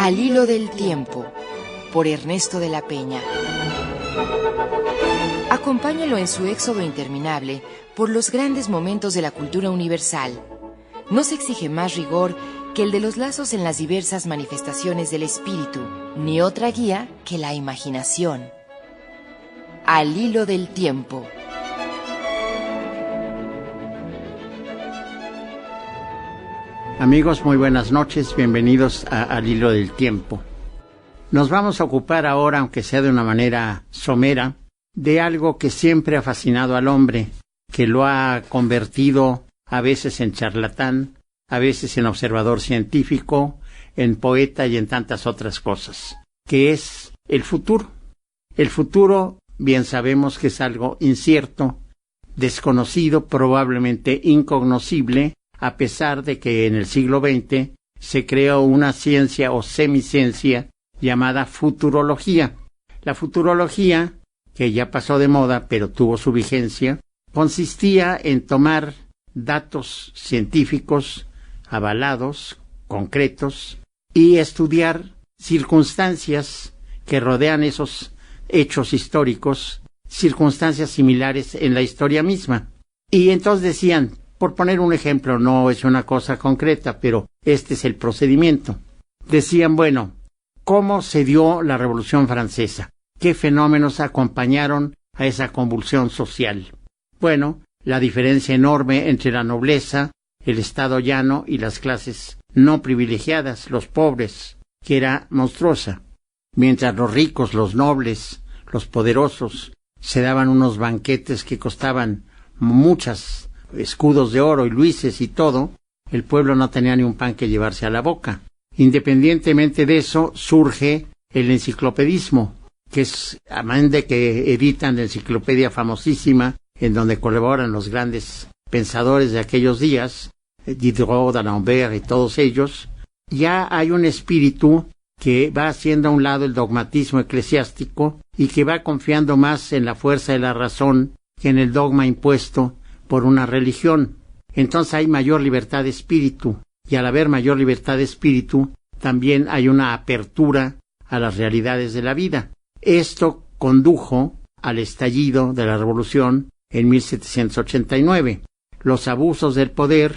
Al hilo del tiempo, por Ernesto de la Peña. Acompáñalo en su éxodo interminable por los grandes momentos de la cultura universal. No se exige más rigor que el de los lazos en las diversas manifestaciones del espíritu, ni otra guía que la imaginación. Al hilo del tiempo. Amigos, muy buenas noches, bienvenidos a Al hilo del tiempo. Nos vamos a ocupar ahora, aunque sea de una manera somera, de algo que siempre ha fascinado al hombre, que lo ha convertido a veces en charlatán, a veces en observador científico, en poeta y en tantas otras cosas, que es el futuro. El futuro, bien sabemos que es algo incierto, desconocido, probablemente incognoscible, a pesar de que en el siglo XX se creó una ciencia o semiciencia llamada futurología. La futurología, que ya pasó de moda pero tuvo su vigencia, consistía en tomar datos científicos avalados, concretos, y estudiar circunstancias que rodean esos hechos históricos, circunstancias similares en la historia misma. Y entonces decían, por poner un ejemplo, no es una cosa concreta, pero este es el procedimiento. Decían, bueno, ¿cómo se dio la Revolución Francesa? ¿Qué fenómenos acompañaron a esa convulsión social? Bueno, la diferencia enorme entre la nobleza, el estado llano y las clases no privilegiadas, los pobres, que era monstruosa. Mientras los ricos, los nobles, los poderosos, se daban unos banquetes que costaban muchas escudos de oro y luises y todo, el pueblo no tenía ni un pan que llevarse a la boca. Independientemente de eso, surge el enciclopedismo, que es, además de que editan la enciclopedia famosísima, en donde colaboran los grandes pensadores de aquellos días, Diderot, d'Alembert y todos ellos, ya hay un espíritu que va haciendo a un lado el dogmatismo eclesiástico y que va confiando más en la fuerza de la razón que en el dogma impuesto por una religión. Entonces hay mayor libertad de espíritu, y al haber mayor libertad de espíritu, también hay una apertura a las realidades de la vida. Esto condujo al estallido de la Revolución en 1789. Los abusos del poder,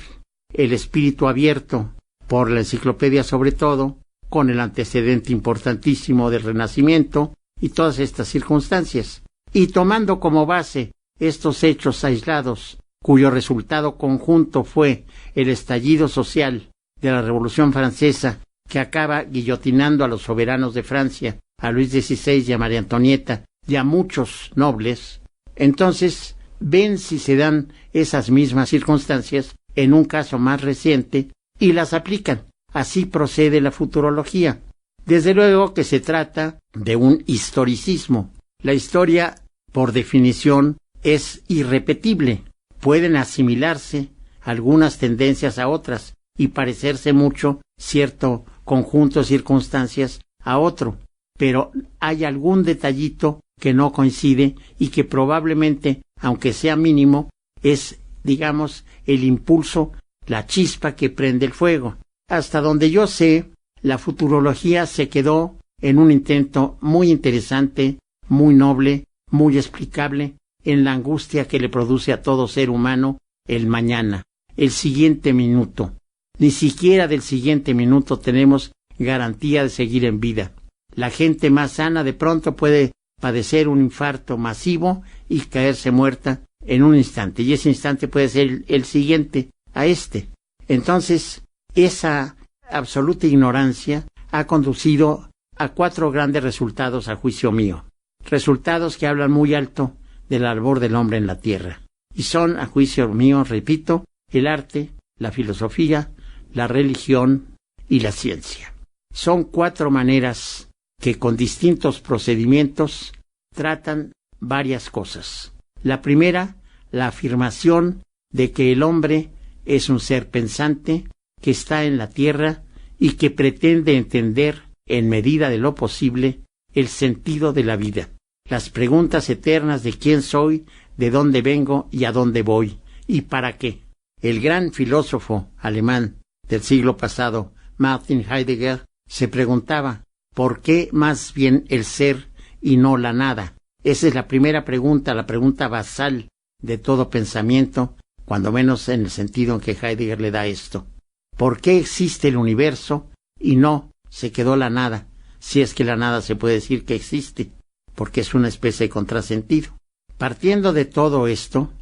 el espíritu abierto por la enciclopedia sobre todo, con el antecedente importantísimo del Renacimiento y todas estas circunstancias. Y tomando como base estos hechos aislados, cuyo resultado conjunto fue el estallido social de la Revolución Francesa, que acaba guillotinando a los soberanos de Francia, a Luis XVI y a María Antonieta, y a muchos nobles, entonces ven si se dan esas mismas circunstancias en un caso más reciente y las aplican. Así procede la futurología. Desde luego que se trata de un historicismo. La historia, por definición, es irrepetible. Pueden asimilarse algunas tendencias a otras y parecerse mucho cierto conjunto de circunstancias a otro, pero hay algún detallito que no coincide y que probablemente, aunque sea mínimo, es, digamos, el impulso, la chispa que prende el fuego. Hasta donde yo sé, la futurología se quedó en un intento muy interesante, muy noble, muy explicable, en la angustia que le produce a todo ser humano el mañana, el siguiente minuto. Ni siquiera del siguiente minuto tenemos garantía de seguir en vida. La gente más sana de pronto puede padecer un infarto masivo y caerse muerta en un instante, y ese instante puede ser el siguiente a este. Entonces, esa absoluta ignorancia ha conducido a 4 grandes resultados a juicio mío. Resultados que hablan muy alto del labor del hombre en la tierra. Y son, a juicio mío, repito, el arte, la filosofía, la religión y la ciencia. Son 4 maneras que con distintos procedimientos tratan varias cosas. La primera, la afirmación de que el hombre es un ser pensante que está en la tierra y que pretende entender, en medida de lo posible, el sentido de la vida. Las preguntas eternas de quién soy, de dónde vengo y a dónde voy, y para qué. El gran filósofo alemán del siglo pasado, Martin Heidegger, se preguntaba, ¿por qué más bien el ser y no la nada? Esa es la primera pregunta, la pregunta basal de todo pensamiento, cuando menos en el sentido en que Heidegger le da esto. ¿Por qué existe el universo y no se quedó la nada? Si es que la nada se puede decir que existe, porque es una especie de contrasentido. Partiendo de todo esto,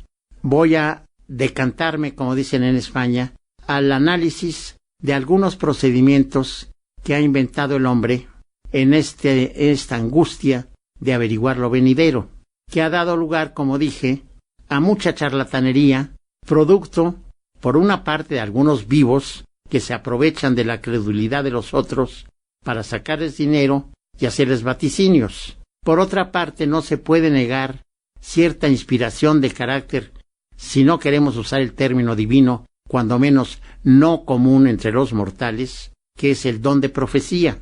voy a decantarme, como dicen en España, al análisis de algunos procedimientos que ha inventado el hombre en esta angustia de averiguar lo venidero, que ha dado lugar, como dije, a mucha charlatanería, producto, por una parte, de algunos vivos que se aprovechan de la credulidad de los otros para sacarles dinero y hacerles vaticinios. Por otra parte, no se puede negar cierta inspiración de carácter, si no queremos usar el término divino, cuando menos no común entre los mortales, que es el don de profecía,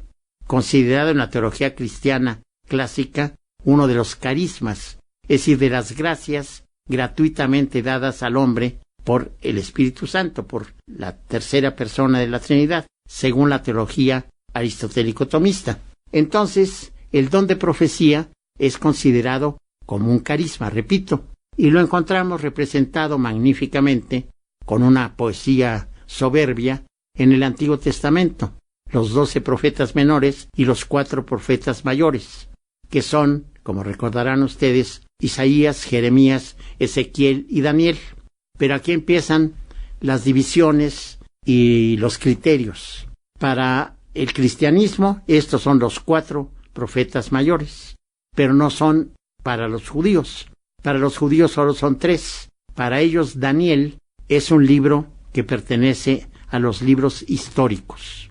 considerado en la teología cristiana clásica uno de los carismas, es decir, de las gracias gratuitamente dadas al hombre por el Espíritu Santo, por la tercera persona de la Trinidad, según la teología aristotélico-tomista. Entonces, el don de profecía es considerado como un carisma, repito, y lo encontramos representado magníficamente con una poesía soberbia en el Antiguo Testamento, los 12 profetas menores y los 4 profetas mayores, que son, como recordarán ustedes, Isaías, Jeremías, Ezequiel y Daniel. Pero aquí empiezan las divisiones y los criterios. Para el cristianismo, estos son los 4 profetas mayores, pero no son para los judíos. Para los judíos solo son 3. Para ellos, Daniel es un libro que pertenece a los libros históricos.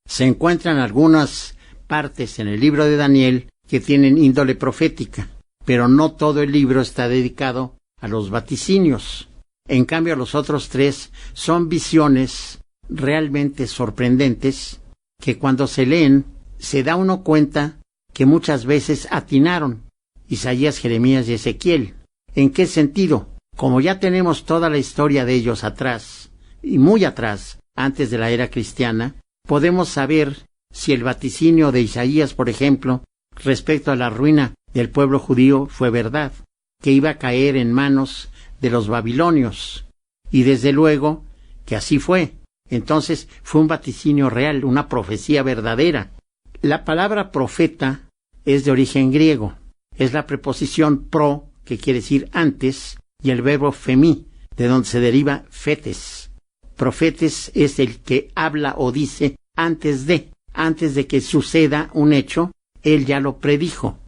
Se encuentran algunas partes en el libro de Daniel que tienen índole profética, pero no todo el libro está dedicado a los vaticinios. En cambio, los otros 3 son visiones realmente sorprendentes que cuando se leen se da uno cuenta que muchas veces atinaron Isaías, Jeremías y Ezequiel. ¿En qué sentido? Como ya tenemos toda la historia de ellos atrás, y muy atrás, antes de la era cristiana, podemos saber si el vaticinio de Isaías, por ejemplo, respecto a la ruina del pueblo judío fue verdad, que iba a caer en manos de los babilonios, y desde luego que así fue. Entonces fue un vaticinio real, una profecía verdadera. La palabra profeta es de origen griego, es la preposición pro, que quiere decir antes, y el verbo femi, de donde se deriva fetes. Profetes es el que habla o dice antes de que suceda un hecho, él ya lo predijo.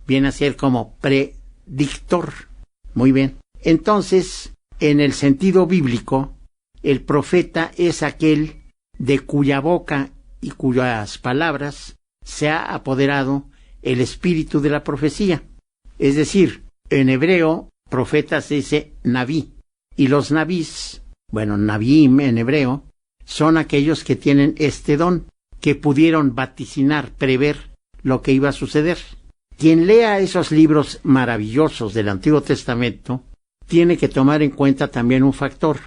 Viene a ser como predictor. Muy bien. Entonces, en el sentido bíblico, el profeta es aquel de cuya boca y cuyas palabras se ha apoderado el espíritu de la profecía. Es decir, en hebreo, profeta se dice naví, y los navís, navím en hebreo, son aquellos que tienen este don, que pudieron vaticinar, prever lo que iba a suceder. Quien lea esos libros maravillosos del Antiguo Testamento tiene que tomar en cuenta también un factor.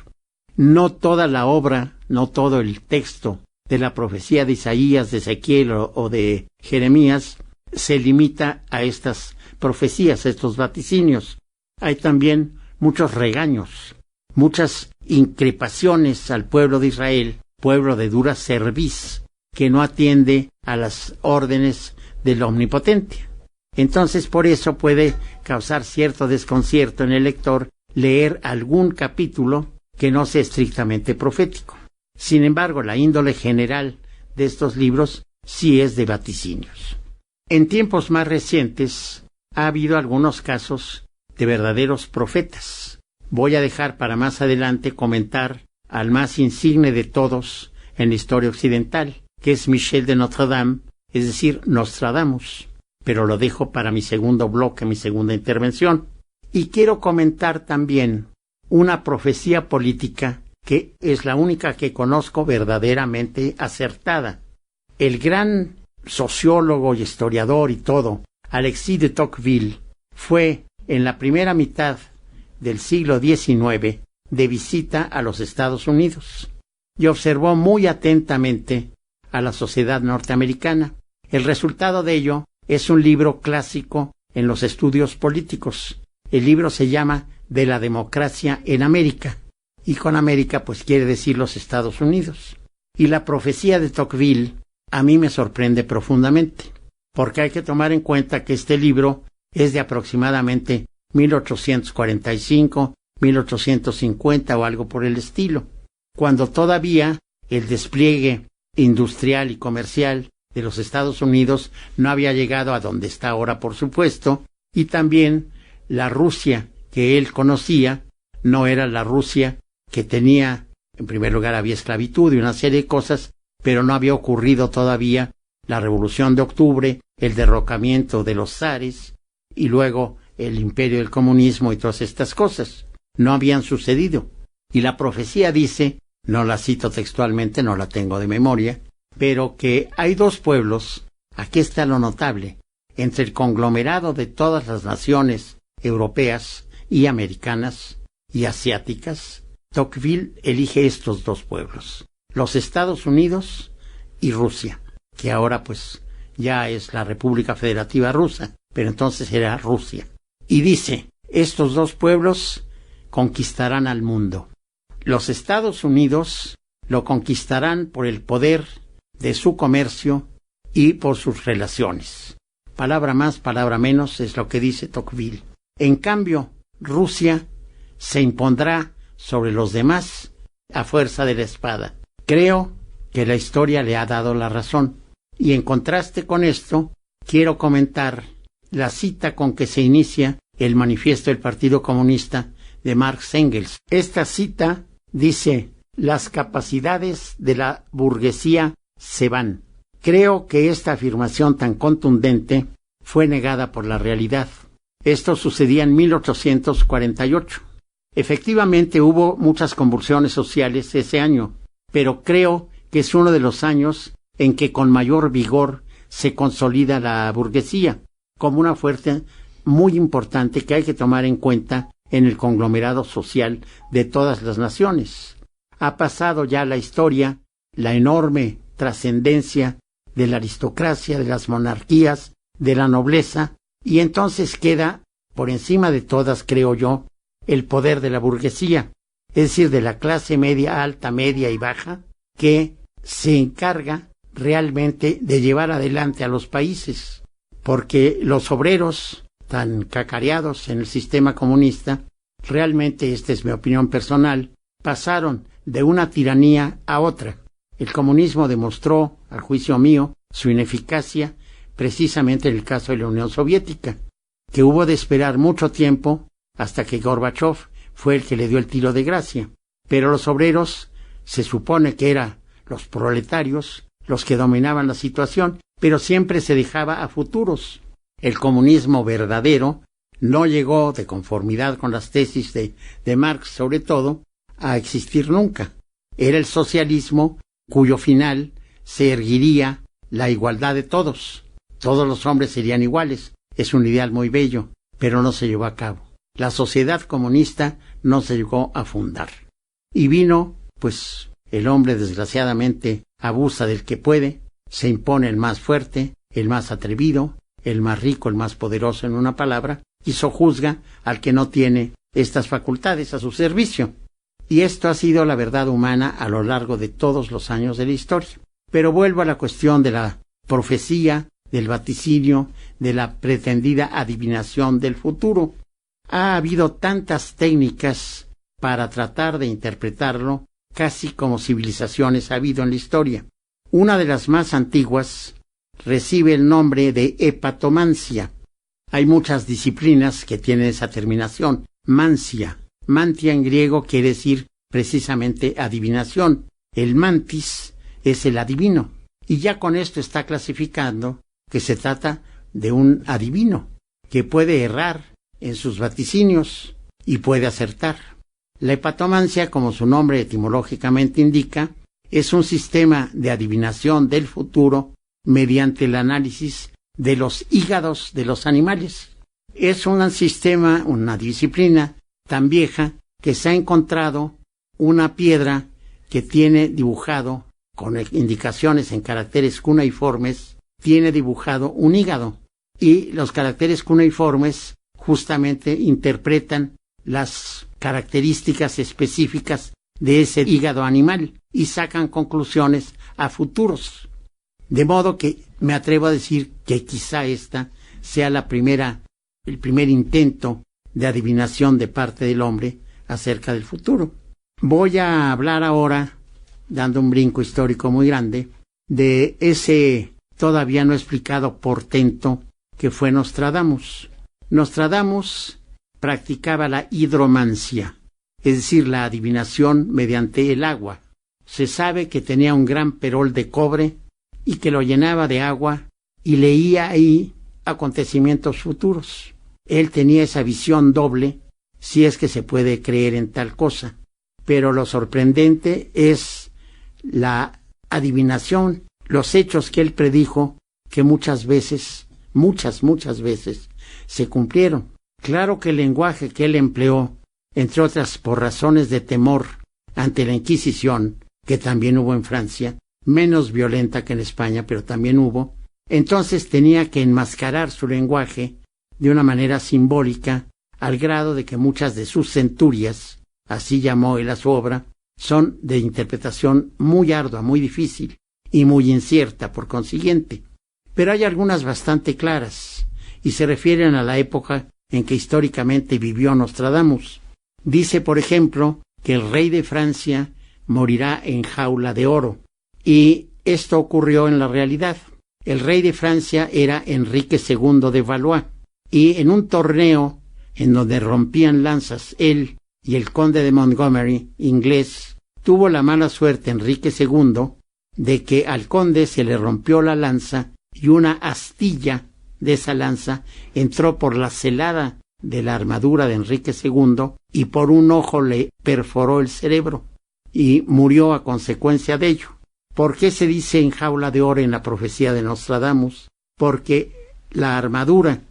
No toda la obra, no todo el texto de la profecía de Isaías, de Ezequiel o de Jeremías se limita a estas profecías, a estos vaticinios. Hay también muchos regaños, muchas increpaciones al pueblo de Israel, pueblo de dura cerviz, que no atiende a las órdenes del Omnipotente. Entonces, por eso puede causar cierto desconcierto en el lector leer algún capítulo que no sea estrictamente profético. Sin embargo, la índole general de estos libros sí es de vaticinios. En tiempos más recientes ha habido algunos casos de verdaderos profetas. Voy a dejar para más adelante comentar al más insigne de todos en la historia occidental, que es Michel de Notre Dame, es decir, Nostradamus, pero lo dejo para mi segundo bloque, mi segunda intervención. Y quiero comentar también una profecía política que es la única que conozco verdaderamente acertada. El gran sociólogo y historiador y todo, Alexis de Tocqueville, fue en la primera mitad del siglo XIX de visita a los Estados Unidos y observó muy atentamente a la sociedad norteamericana. El resultado de ello es un libro clásico en los estudios políticos. El libro se llama De la democracia en América, y con América pues quiere decir los Estados Unidos. Y la profecía de Tocqueville a mí me sorprende profundamente, porque hay que tomar en cuenta que este libro es de aproximadamente 1845, 1850 o algo por el estilo, cuando todavía el despliegue industrial y comercial de los Estados Unidos no había llegado a donde está ahora, por supuesto, y también la Rusia que él conocía no era la Rusia que tenía, en primer lugar había esclavitud y una serie de cosas, pero no había ocurrido todavía la Revolución de Octubre, el derrocamiento de los zares y luego el imperio del comunismo y todas estas cosas. No habían sucedido. Y la profecía dice, no la cito textualmente, no la tengo de memoria, pero que hay dos pueblos, aquí está lo notable, entre el conglomerado de todas las naciones europeas y americanas y asiáticas. Tocqueville elige estos dos pueblos, los Estados Unidos y Rusia, que ahora pues ya es la República Federativa Rusa, pero entonces era Rusia. Y dice, estos dos pueblos conquistarán al mundo. Los Estados Unidos lo conquistarán por el poder de su comercio y por sus relaciones. Palabra más, palabra menos es lo que dice Tocqueville. En cambio, Rusia se impondrá sobre los demás a fuerza de la espada. Creo que la historia le ha dado la razón. Y en contraste con esto, quiero comentar la cita con que se inicia el manifiesto del Partido Comunista de Marx Engels. Esta cita dice, las capacidades de la burguesía se van. Creo que esta afirmación tan contundente fue negada por la realidad. Esto sucedía en 1848. Efectivamente hubo muchas convulsiones sociales ese año, pero creo que es uno de los años en que con mayor vigor se consolida la burguesía, como una fuerza muy importante que hay que tomar en cuenta en el conglomerado social de todas las naciones. Ha pasado ya la historia, la enorme trascendencia de la aristocracia, de las monarquías, de la nobleza, y entonces queda, por encima de todas, creo yo, el poder de la burguesía, es decir, de la clase media, alta, media y baja, que se encarga realmente de llevar adelante a los países, porque los obreros, tan cacareados en el sistema comunista, realmente, esta es mi opinión personal, pasaron de una tiranía a otra. El comunismo demostró, a juicio mío, su ineficacia precisamente en el caso de la Unión Soviética, que hubo de esperar mucho tiempo hasta que Gorbachov fue el que le dio el tiro de gracia. Pero los obreros, se supone que eran los proletarios los que dominaban la situación, pero siempre se dejaba a futuros. El comunismo verdadero no llegó, de conformidad con las tesis de Marx sobre todo, a existir nunca. Era el socialismo cuyo final se erguiría la igualdad de todos. Todos los hombres serían iguales. Es un ideal muy bello, pero no se llevó a cabo. La sociedad comunista no se llegó a fundar. Y vino, pues, el hombre desgraciadamente abusa del que puede, se impone el más fuerte, el más atrevido, el más rico, el más poderoso, en una palabra, y sojuzga al que no tiene estas facultades a su servicio. Y esto ha sido la verdad humana a lo largo de todos los años de la historia. Pero vuelvo a la cuestión de la profecía, del vaticinio, de la pretendida adivinación del futuro. Ha habido tantas técnicas para tratar de interpretarlo, casi como civilizaciones ha habido en la historia. Una de las más antiguas recibe el nombre de hepatomancia. Hay muchas disciplinas que tienen esa terminación, mancia. Mantia en griego quiere decir precisamente adivinación. El mantis es el adivino. Y ya con esto está clasificando que se trata de un adivino, que puede errar en sus vaticinios y puede acertar. La hepatomancia, como su nombre etimológicamente indica, es un sistema de adivinación del futuro mediante el análisis de los hígados de los animales. Es un sistema, una disciplina tan vieja que se ha encontrado una piedra que tiene dibujado con indicaciones en caracteres cuneiformes, tiene dibujado un hígado. Y los caracteres cuneiformes justamente interpretan las características específicas de ese hígado animal y sacan conclusiones a futuros. De modo que me atrevo a decir que quizá esta sea el primer intento de adivinación de parte del hombre acerca del futuro. Voy a hablar ahora, dando un brinco histórico muy grande, de ese todavía no explicado portento que fue Nostradamus. Nostradamus practicaba la hidromancia, es decir, la adivinación mediante el agua. Se sabe que tenía un gran perol de cobre y que lo llenaba de agua y leía ahí acontecimientos futuros. Él tenía esa visión doble, si es que se puede creer en tal cosa. Pero lo sorprendente es la adivinación, los hechos que él predijo, que muchas veces se cumplieron. Claro que el lenguaje que él empleó, entre otras por razones de temor ante la Inquisición, que también hubo en Francia, menos violenta que en España, pero también hubo, entonces tenía que enmascarar su lenguaje de una manera simbólica, al grado de que muchas de sus centurias, así llamó él a su obra, son de interpretación muy ardua, muy difícil y muy incierta por consiguiente. Pero hay algunas bastante claras, y se refieren a la época en que históricamente vivió Nostradamus. Dice, por ejemplo, que el rey de Francia morirá en jaula de oro, y esto ocurrió en la realidad. El rey de Francia era Enrique II de Valois, y en un torneo en donde rompían lanzas él y el conde de Montgomery, inglés, tuvo la mala suerte Enrique II de que al conde se le rompió la lanza y una astilla de esa lanza entró por la celada de la armadura de Enrique II y por un ojo le perforó el cerebro y murió a consecuencia de ello. ¿Por qué se dice en jaula de oro en la profecía de Nostradamus? Porque la armadura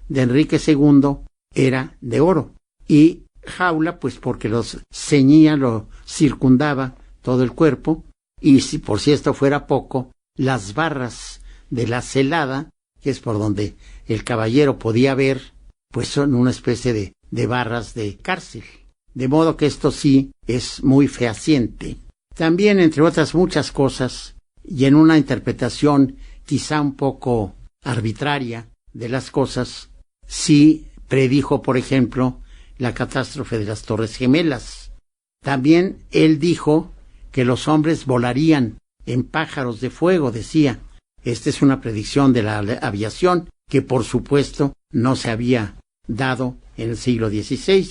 de Enrique II era de oro y jaula pues porque los ceñía, lo circundaba todo el cuerpo, y si por si esto fuera poco, las barras de la celada, que es por donde el caballero podía ver, pues son una especie de barras de cárcel. De modo que esto sí es muy fehaciente. También, entre otras muchas cosas, y en una interpretación quizá un poco arbitraria de las cosas, sí predijo, por ejemplo, la catástrofe de las Torres Gemelas. También él dijo que los hombres volarían en pájaros de fuego, decía. Esta es una predicción de la aviación que, por supuesto, no se había dado en el siglo XVI.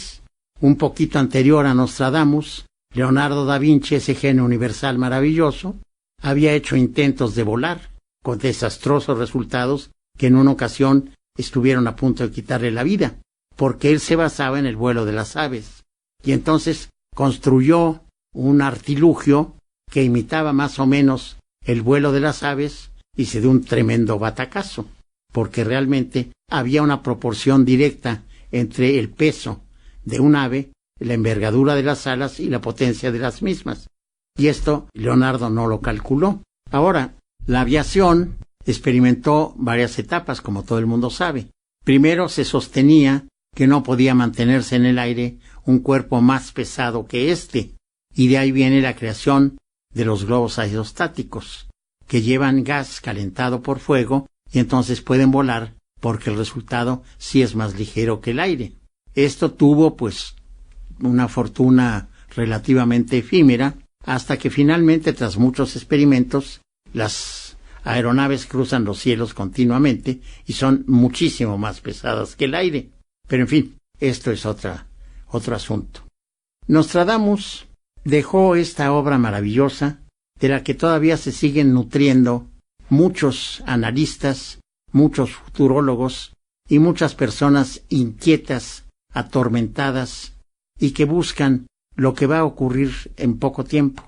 Un poquito anterior a Nostradamus, Leonardo da Vinci, ese genio universal maravilloso, había hecho intentos de volar, con desastrosos resultados que en una ocasión estuvieron a punto de quitarle la vida, porque él se basaba en el vuelo de las aves. Y entonces construyó un artilugio que imitaba más o menos el vuelo de las aves y se dio un tremendo batacazo, porque realmente había una proporción directa entre el peso de un ave, la envergadura de las alas y la potencia de las mismas. Y esto Leonardo no lo calculó. Ahora, la aviación experimentó varias etapas, como todo el mundo sabe. Primero se sostenía que no podía mantenerse en el aire un cuerpo más pesado que éste, y de ahí viene la creación de los globos aerostáticos, que llevan gas calentado por fuego y entonces pueden volar porque el resultado sí es más ligero que el aire. Esto tuvo pues una fortuna relativamente efímera hasta que finalmente, tras muchos experimentos, las aeronaves cruzan los cielos continuamente y son muchísimo más pesadas que el aire. Pero en fin, esto es otro asunto. Nostradamus dejó esta obra maravillosa de la que todavía se siguen nutriendo muchos analistas, muchos futurólogos y muchas personas inquietas, atormentadas y que buscan lo que va a ocurrir en poco tiempo.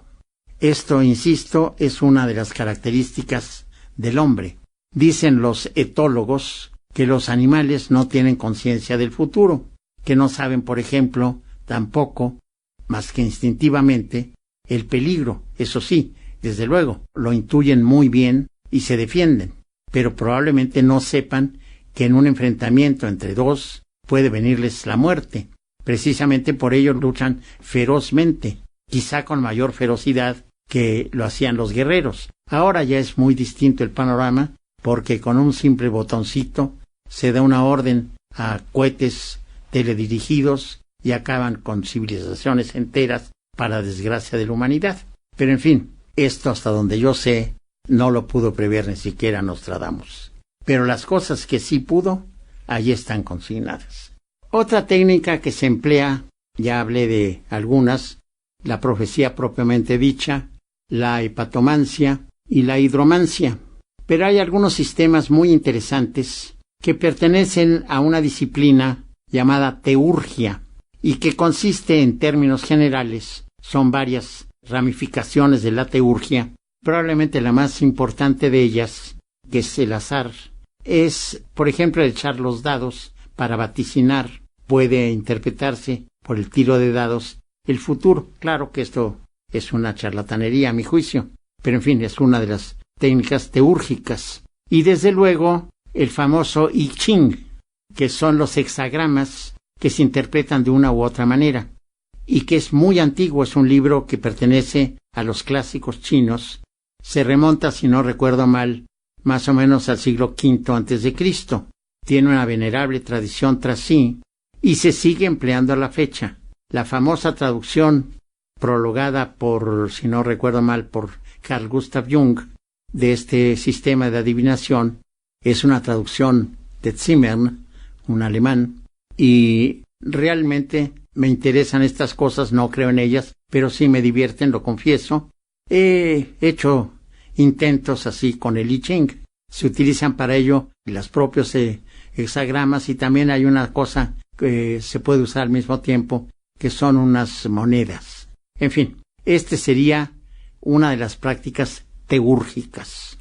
Esto, insisto, es una de las características del hombre. Dicen los etólogos que los animales no tienen conciencia del futuro, que no saben, por ejemplo, tampoco, más que instintivamente, el peligro. Eso sí, desde luego, lo intuyen muy bien y se defienden, pero probablemente no sepan que en un enfrentamiento entre dos puede venirles la muerte. Precisamente por ello luchan ferozmente, quizá con mayor ferocidad que lo hacían los guerreros. Ahora ya es muy distinto el panorama, porque con un simple botoncito se da una orden a cohetes teledirigidos y acaban con civilizaciones enteras para desgracia de la humanidad. Pero en fin, esto hasta donde yo sé no lo pudo prever ni siquiera Nostradamus. Pero las cosas que sí pudo, allí están consignadas. Otra técnica que se emplea, ya hablé de algunas, la profecía propiamente dicha, la hepatomancia y la hidromancia. Pero hay algunos sistemas muy interesantes que pertenecen a una disciplina llamada teurgia y que consiste en términos generales, son varias ramificaciones de la teurgia. Probablemente la más importante de ellas, que es el azar, es, por ejemplo, echar los dados para vaticinar. Puede interpretarse por el tiro de dados el futuro. Claro que esto es una charlatanería a mi juicio, pero en fin, es una de las técnicas teúrgicas. Y desde luego el famoso I Ching, que son los hexagramas que se interpretan de una u otra manera, y que es muy antiguo, es un libro que pertenece a los clásicos chinos, se remonta, si no recuerdo mal, más o menos al siglo V antes de Cristo. Tiene una venerable tradición tras sí, y se sigue empleando a la fecha. La famosa traducción prologada por, si no recuerdo mal, por Carl Gustav Jung, de este sistema de adivinación, es una traducción de Zimmern, un alemán, y realmente me interesan estas cosas, no creo en ellas, pero sí me divierten, lo confieso. He hecho intentos así con el I Ching. Se utilizan para ello los propios hexagramas y también hay una cosa que se puede usar al mismo tiempo, que son unas monedas. En fin, este sería una de las prácticas teúrgicas.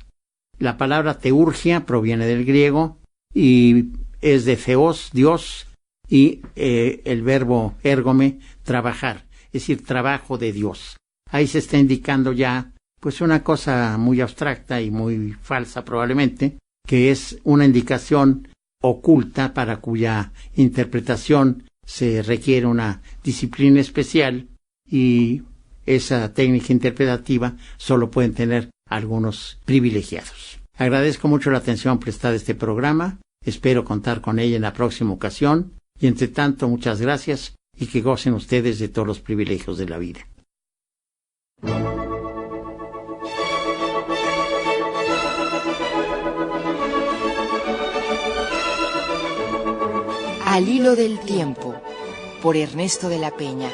La palabra teurgia proviene del griego y es de theos, Dios, y el verbo ergome, trabajar, es decir, trabajo de Dios. Ahí se está indicando ya pues una cosa muy abstracta y muy falsa probablemente, que es una indicación oculta para cuya interpretación se requiere una disciplina especial y esa técnica interpretativa solo pueden tener algunos privilegiados. Agradezco mucho la atención prestada a este programa, espero contar con ella en la próxima ocasión y entre tanto muchas gracias y que gocen ustedes de todos los privilegios de la vida. Al hilo del tiempo, por Ernesto de la Peña.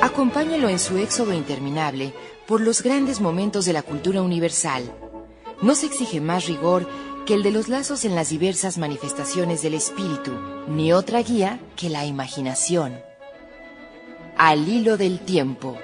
Acompáñelo en su éxodo interminable por los grandes momentos de la cultura universal. No se exige más rigor que el de los lazos en las diversas manifestaciones del espíritu, ni otra guía que la imaginación. Al hilo del tiempo.